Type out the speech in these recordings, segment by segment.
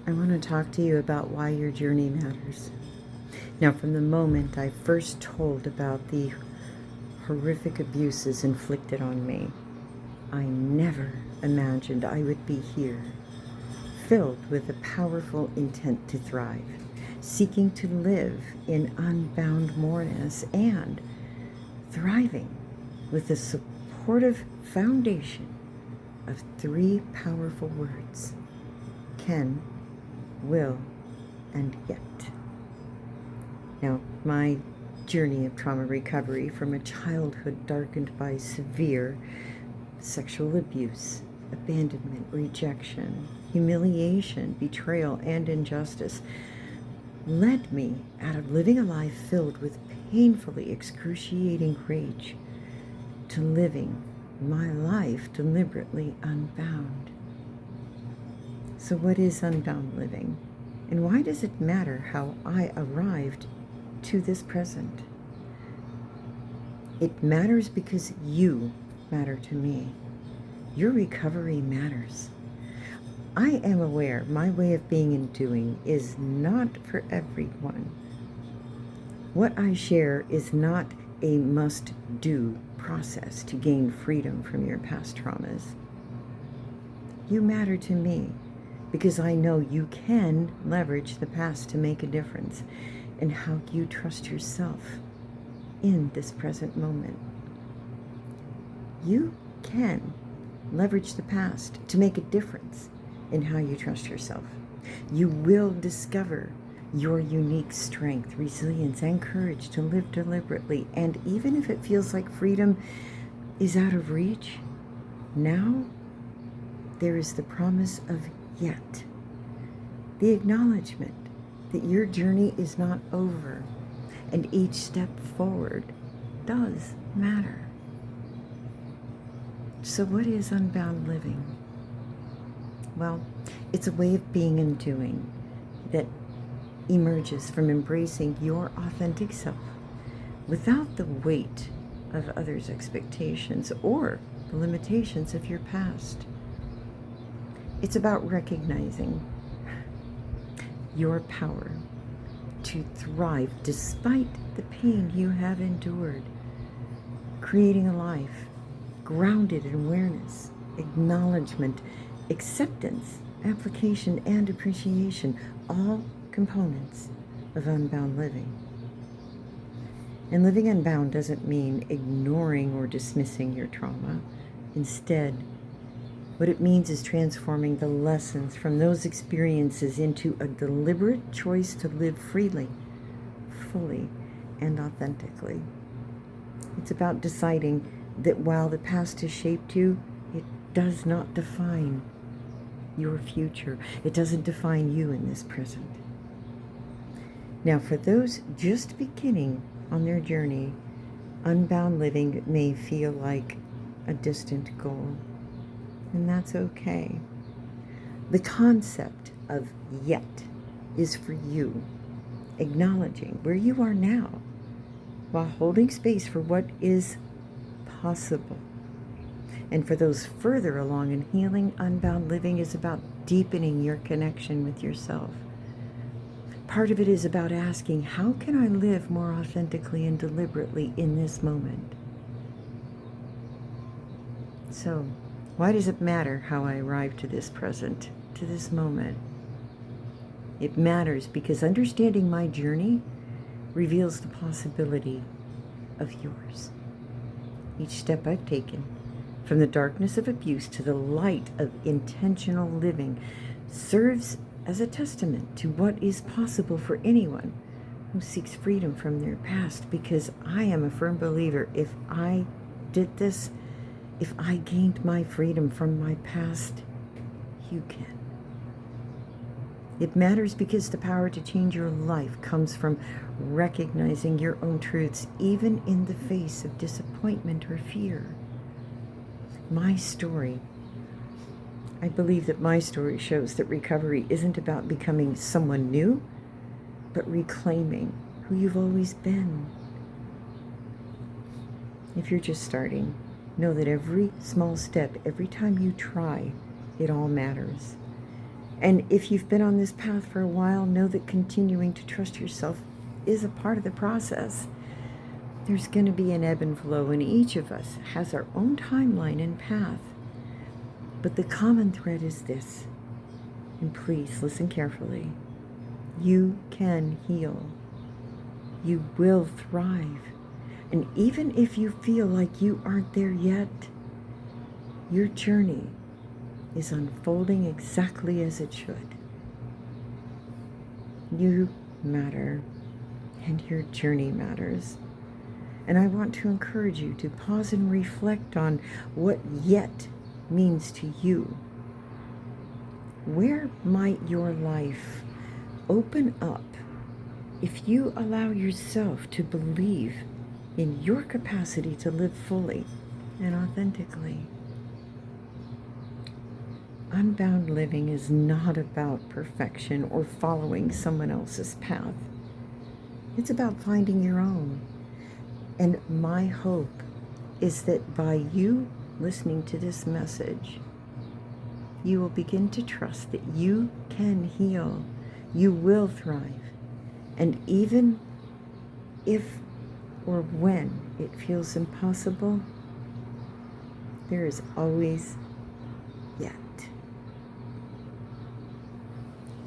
I want to talk to you about why your journey matters. Now, from the moment I first told about the horrific abuses inflicted on me, I never imagined I would be here, filled with a powerful intent to thrive, seeking to live in unbound moreness, and thriving with a supportive foundation of 3 powerful words: can, will, and yet. Now, my journey of trauma recovery from a childhood darkened by severe sexual abuse, abandonment, rejection, humiliation, betrayal, and injustice led me out of living a life filled with painfully excruciating rage to living my life deliberately unbound. So what is unbound living? And why does it matter how I arrived to this present? It matters because you matter to me. Your recovery matters. I am aware my way of being and doing is not for everyone. What I share is not a must-do process to gain freedom from your past traumas. You matter to me because I know you can leverage the past to make a difference in how you trust yourself in this present moment. You can leverage the past to make a difference in how you trust yourself. You will discover your unique strength, resilience, and courage to live deliberately. And even if it feels like freedom is out of reach, now there is the promise of yet. The acknowledgement that your journey is not over and each step forward does matter. So what is unbound living? Well, it's a way of being and doing that emerges from embracing your authentic self without the weight of others' expectations or the limitations of your past. It's about recognizing your power to thrive despite the pain you have endured, creating a life grounded in awareness, acknowledgement, acceptance, application, and appreciation, all components of unbound living. And living unbound doesn't mean ignoring or dismissing your trauma. Instead, what it means is transforming the lessons from those experiences into a deliberate choice to live freely, fully, and authentically. It's about deciding that while the past has shaped you, it does not define your future. It doesn't define you in this present. Now, for those just beginning on their journey, unbound living may feel like a distant goal. And that's okay. The concept of yet is for you, acknowledging where you are now while holding space for what is possible. And for those further along in healing, unbound living is about deepening your connection with yourself. Part of it is about asking, how can I live more authentically and deliberately in this moment? So, why does it matter how I arrive to this present, to this moment? It matters because understanding my journey reveals the possibility of yours. Each step I've taken, from the darkness of abuse to the light of intentional living, serves as a testament to what is possible for anyone who seeks freedom from their past, because I am a firm believer if I did this, if I gained my freedom from my past, you can. It matters because the power to change your life comes from recognizing your own truths, even in the face of disappointment or fear. My story, I believe that my story shows that recovery isn't about becoming someone new, but reclaiming who you've always been. If you're just starting, know that every small step, every time you try, it all matters. And if you've been on this path for a while, know that continuing to trust yourself is a part of the process. There's going to be an ebb and flow, and each of us has our own timeline and path. But the common thread is this, and please listen carefully. You can heal. You will thrive. And even if you feel like you aren't there yet, your journey is unfolding exactly as it should. You matter, and your journey matters. And I want to encourage you to pause and reflect on what yet means to you. Where might your life open up if you allow yourself to believe in your capacity to live fully and authentically? Unbound living is not about perfection or following someone else's path. It's about finding your own. And my hope is that by you listening to this message, you will begin to trust that you can heal, you will thrive, and even if or when it feels impossible, there is always yet.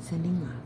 Sending love.